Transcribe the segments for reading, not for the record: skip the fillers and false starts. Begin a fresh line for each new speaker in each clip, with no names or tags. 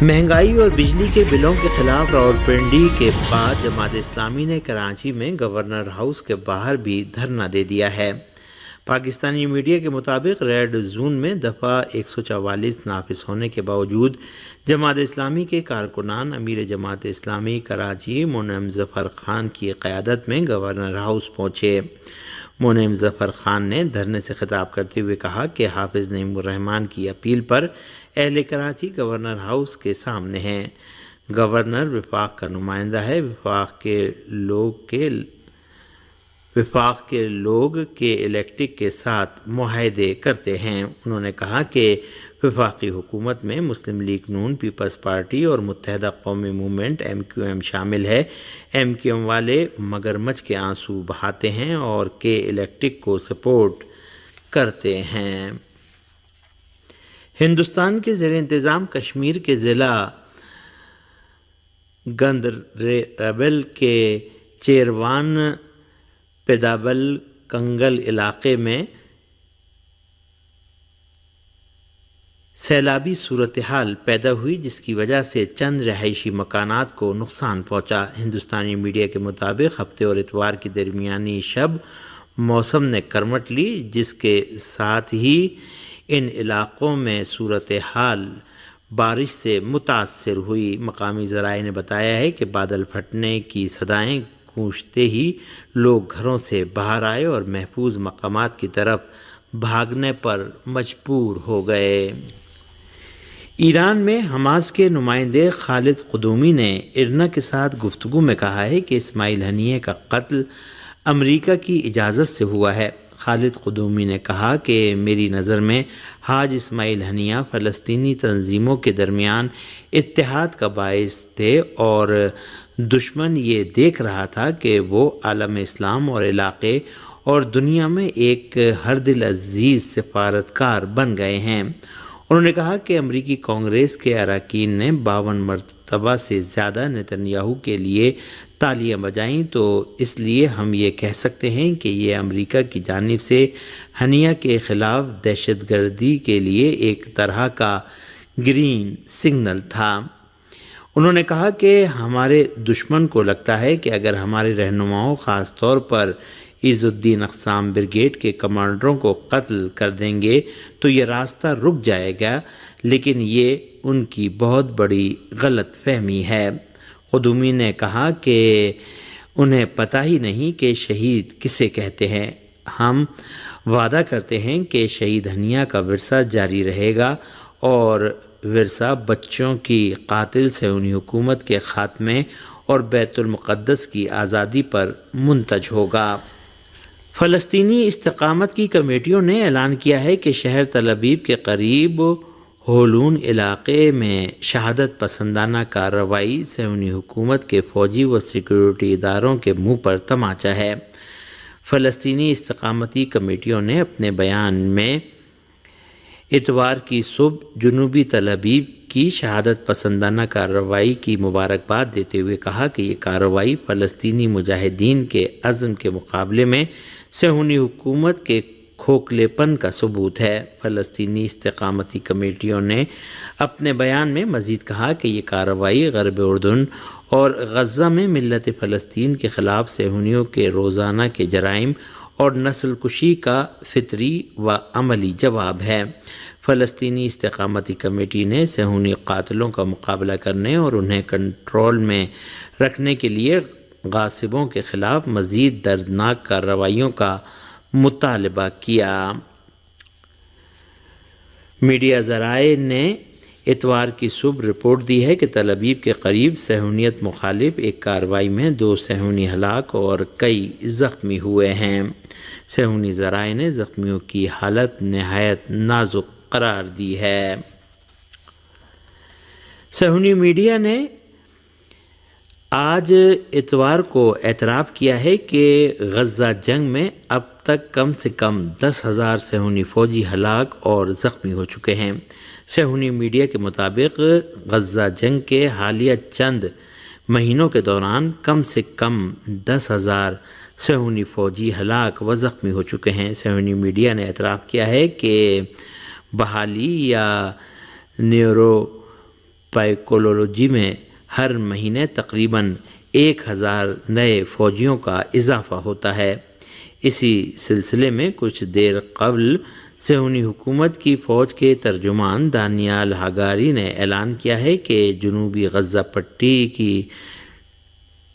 महंगाई और बिजली के बिलों के खिलाफ रावलपिंडी के बाद जमात इस्लामी ने कराची में गवर्नर हाउस के बाहर भी धरना दे दिया है। पाकिस्तानी मीडिया के मुताबिक रेड जोन में दफ़ा 144 नाफिज होने के बावजूद जमात इस्लामी के कारकुनान अमीर जमात इस्लामी कराची मोनेम ज़फ़र ख़ान की क़यादत में गवर्नर हाउस पहुँचे। मोनेम ज़फ़र ख़ान ने धरने से खिताब करते हुए कहा कि हाफिज़ नईमुर रहमान की अपील पर अहले कराची गवर्नर हाउस के सामने हैं। गवर्नर विफाक का नुमाइंदा है। विफाक के लोग के इलेक्ट्रिक के साथ मुआहदे करते हैं। उन्होंने कहा कि वफाकी हुकूमत में मुस्लिम लीग नून, पीपल्स पार्टी और मुत्तहदा कौमी मूवमेंट MQM शामिल है। MQM वाले मगरमच्छ के आंसू बहाते हैं और के इलेक्ट्रिक को सपोर्ट करते हैं। हिंदुस्तान के ज़ेर इंतज़ाम कश्मीर के ज़िला गंदरबल के चेरवान पेदाबल कंगल इलाके में सैलाबी सूरत हाल पैदा हुई, जिसकी वजह से चंद रहायशी मकानात को नुकसान पहुंचा। हिंदुस्तानी मीडिया के मुताबिक हफ्ते और इतवार की दरमियानी शब मौसम ने करवट ली, जिसके साथ ही इन इलाक़ों में सूरत हाल बारिश से मुतासर हुई। मकामी ज़राए ने बताया है कि बादल फटने की सदाएं गूंजते ही लोग घरों से बाहर आए और महफूज मकामात की तरफ भागने पर मजबूर हो गए। ईरान में हमास के नुमाइंदे खालिद क़ुदूमी ने इरना के साथ गुफ्तगू में कहा है कि इस्माइल हनिये का कत्ल अमरीका की इजाज़त से हुआ है। खालिद क़ुदूमी ने कहा कि मेरी नज़र में हाज इस्माइल हनिया फ़लस्तीनी तंजीमों के दरमियान इत्तेहाद का बाइस थे और दुश्मन ये देख रहा था कि वो आलम इस्लाम और इलाक़े और दुनिया में एक हर दिल अजीज़ सिफारतकार बन गए हैं। उन्होंने कहा कि अमरीकी कांग्रेस के अरकान ने 52 मरतबा से ज़्यादा नेतन्याहू के लिए तालियां बजाईं, तो इसलिए हम ये कह सकते हैं कि ये अमरीका की जानिब से हनिया के ख़िलाफ़ दहशतगर्दी के लिए एक तरह का ग्रीन सिग्नल था। उन्होंने कहा कि हमारे दुश्मन को लगता है कि अगर हमारे रहनुमाओं, ख़ास तौर पर इज़्ज़ुद्दीन अक़साम ब्रिगेड के कमांडरों को कत्ल कर देंगे तो ये रास्ता रुक जाएगा, लेकिन ये उनकी बहुत बड़ी गलत फहमी है। क़ुदूमी ने कहा कि उन्हें पता ही नहीं कि शहीद किसे कहते हैं। हम वादा करते हैं कि शहीद हनिया का विरसा जारी रहेगा और विरसा बच्चों की कातिल सयूनी हुकूमत के ख़ात्मे और बैतुल मुक़द्दस की आज़ादी पर मुंतज होगा। फ़लस्तीनी इस्तिक़ामत की कमेटियों ने ऐलान किया है कि शहर तल अबीब के करीब होलून इलाक़े में शहादत पसंदाना कार्रवाई सयूनी हुकूमत के फ़ौजी व सिक्योरिटी इदारों के मुँह पर तमाचा है। फ़लस्तीनी इस्तिक़ामती कमेटियों ने अपने बयान में इतवार की सुबह जनूबी तल अबीब की शहादत पसंदाना कार्रवाई की मुबारकबाद देते हुए कहा कि ये कार्रवाई फ़लस्तीनी मुजाहिदीन के अज़्म के मुकाबले में सयूनी हुकूमत के खोखलेपन का सबूत है। फ़लस्तीनी इस्तिक़ामती कमेटियों ने अपने बयान में मज़ीद कहा कि ये कार्रवाई ग़र्ब उर्दुन और गज़ा में मिल्लत फ़लस्तीन के ख़िलाफ़ सयूनियों के रोज़ाना के जराइम और नस्ल कुशी का फ़ितरी व अमली जवाब है। फ़लस्तीनी इस्तिक़ामती कमेटी ने सयूनी कातिलों का मुकाबला करने और उन्हें कंट्रोल में रखने के लिए गासिबों के ख़िलाफ़ मज़ीद दर्दनाक कार्रवाइयों का मुतालबा किया। मीडिया ज़राए ने इतवार की सुबह रिपोर्ट दी है कि तल अबीब के करीब सहूनियत मुखालिफ एक कार्रवाई में 2 सहूनी हलाक और कई ज़ख्मी हुए हैं। सहूनी ज़राए ने ज़ख्मियों की हालत नहायत नाजुक करार दी है। सहूनी मीडिया ने आज इतवार को एतराफ़ किया है कि गज़ा जंग में अब तक कम से कम 10,000 सहूनी फ़ौजी हलाक और ज़ख्मी हो चुके हैं। सहूनी मीडिया के मुताबिक गज़ा जंग के हालिया चंद महीनों के दौरान कम से कम 10,000 सहूनी फ़ौजी हलाक व ज़ख्मी हो चुके हैं। सहूनी मीडिया ने एतराफ़ किया है कि बहाली या न्यूरो سپائکولوجی میں ہر مہینے تقریباً 1000 نئے فوجیوں کا اضافہ ہوتا ہے۔ اسی سلسلے میں کچھ دیر قبل صہیونی حکومت کی فوج کے ترجمان دانیال ہاگاری نے اعلان کیا ہے کہ جنوبی غزہ پٹی کی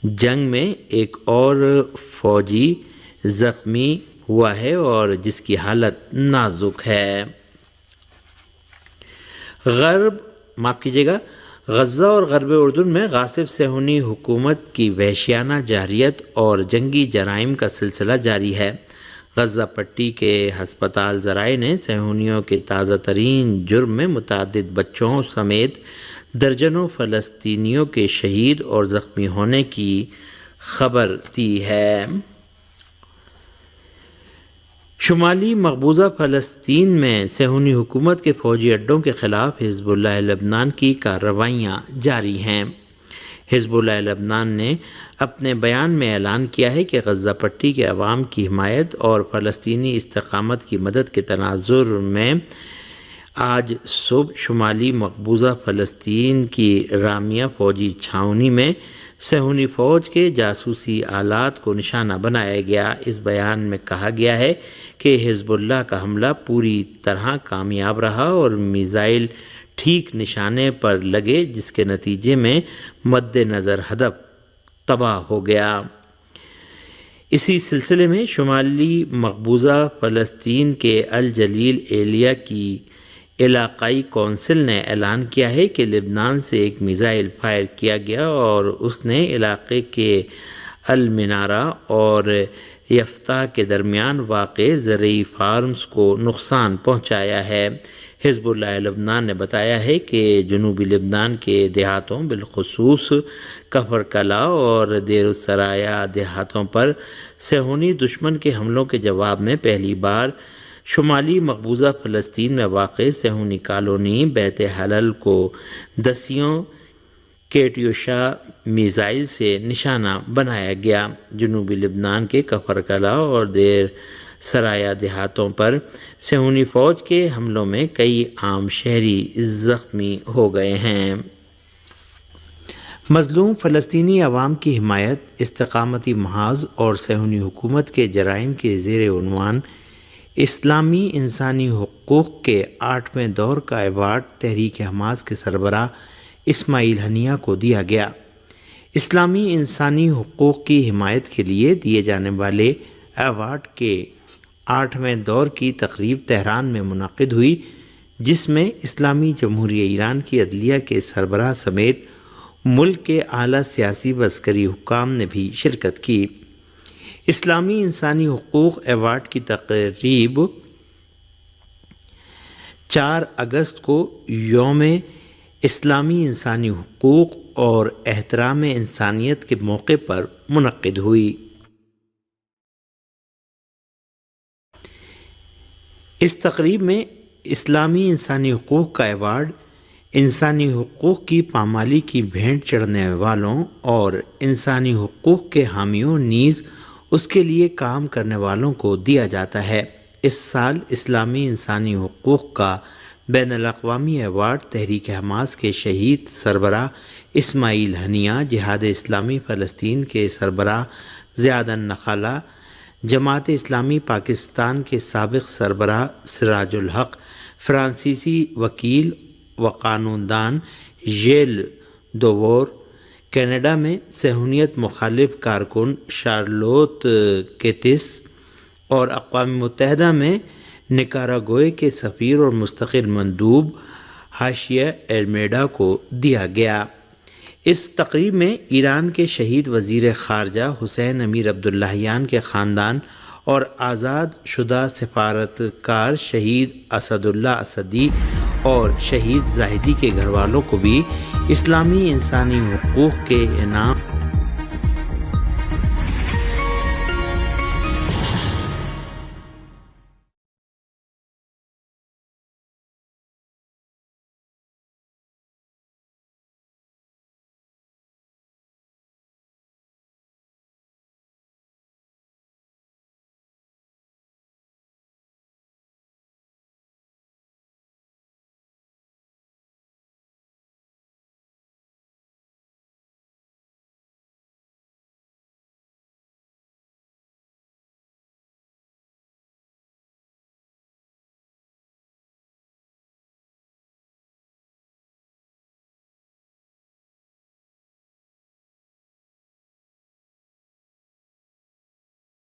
جنگ میں ایک اور فوجی زخمی ہوا ہے اور جس کی حالت نازک ہے۔ غزہ اور غرب اردن میں غاصب صہیونی حکومت کی وحشیانہ جارحیت اور جنگی جرائم کا سلسلہ جاری ہے۔ غزہ پٹی کے ہسپتال ذرائع نے صہیونیوں کے تازہ ترین جرم میں متعدد بچوں سمیت درجنوں فلسطینیوں کے شہید اور زخمی ہونے کی خبر دی ہے۔ شمالی مقبوضہ فلسطین میں صہیونی حکومت کے فوجی اڈوں کے خلاف حزب اللہ لبنان کی کارروائیاں جاری ہیں۔ حزب اللہ لبنان نے اپنے بیان میں اعلان کیا ہے کہ غزہ پٹی کے عوام کی حمایت اور فلسطینی استقامت کی مدد کے تناظر میں آج صبح شمالی مقبوضہ فلسطین کی رامیہ فوجی چھاؤنی میں صہیونی فوج کے جاسوسی آلات کو نشانہ بنایا گیا۔ اس بیان میں کہا گیا ہے کہ حزب اللہ کا حملہ پوری طرح کامیاب رہا اور میزائل ٹھیک نشانے پر لگے، جس کے نتیجے میں مد نظر ہدف تباہ ہو گیا۔ اسی سلسلے میں شمالی مقبوضہ فلسطین کے الجلیل ایلیا کی علاقائی کونسل نے اعلان کیا ہے کہ لبنان سے ایک میزائل فائر کیا گیا اور اس نے علاقے کے المنارہ اور یفتح کے درمیان واقع زرعی فارمز کو نقصان پہنچایا ہے۔ حزب اللہ لبنان نے بتایا ہے کہ جنوبی لبنان کے دیہاتوں بالخصوص کفر کلا اور دیر السرایا دیہاتوں پر صہیونی دشمن کے حملوں کے جواب میں پہلی بار شمالی مقبوضہ فلسطین میں واقع صہیونی کالونی بیت حلل کو دسیوں کیٹیوشا میزائل سے نشانہ بنایا گیا۔ جنوبی لبنان کے کفر کلا اور دیر سرایا دیہاتوں پر صہیونی فوج کے حملوں میں کئی عام شہری زخمی ہو گئے ہیں۔ مظلوم فلسطینی عوام کی حمایت، استقامتی محاذ اور صہیونی حکومت کے جرائم کے زیر عنوان اسلامی انسانی حقوق کے 8ویں دور کا ایوارڈ تحریک حماس کے سربراہ اسماعیل ہنیہ کو دیا گیا۔ اسلامی انسانی حقوق کی حمایت کے لیے دیے جانے والے ایوارڈ کے 8ویں دور کی تقریب تہران میں منعقد ہوئی، جس میں اسلامی جمہوریہ ایران کی عدلیہ کے سربراہ سمیت ملک کے اعلیٰ سیاسی و عسکری حکام نے بھی شرکت کی۔ اسلامی انسانی حقوق ایوارڈ کی تقریب 4 اگست کو یوم اسلامی انسانی حقوق اور احترام انسانیت کے موقع پر منعقد ہوئی۔ اس تقریب میں اسلامی انسانی حقوق کا ایوارڈ انسانی حقوق کی پامالی کی بھینٹ چڑھنے والوں اور انسانی حقوق کے حامیوں نیز اس کے لیے کام کرنے والوں کو دیا جاتا ہے۔ اس سال اسلامی انسانی حقوق کا بین الاقوامی ایوارڈ تحریک حماس کے شہید سربراہ اسماعیل ہنیہ، جہاد اسلامی فلسطین کے سربراہ زیاد النخالہ، جماعت اسلامی پاکستان کے سابق سربراہ سراج الحق، فرانسیسی وکیل و قانون دان ژیل دوور، کینیڈا میں صہیونیت مخالف کارکن شارلوت کیتس اور اقوام متحدہ میں نکاراگوئے کے سفیر اور مستقل مندوب حاشیہ المیڈا کو دیا گیا۔ اس تقریب میں ایران کے شہید وزیر خارجہ حسین امیر عبداللہیان کے خاندان اور آزاد شدہ سفارتکار شہید اسد اللہ اسدی اور شہید زاہدی کے گھر والوں کو بھی اسلامی انسانی حقوق کے انعام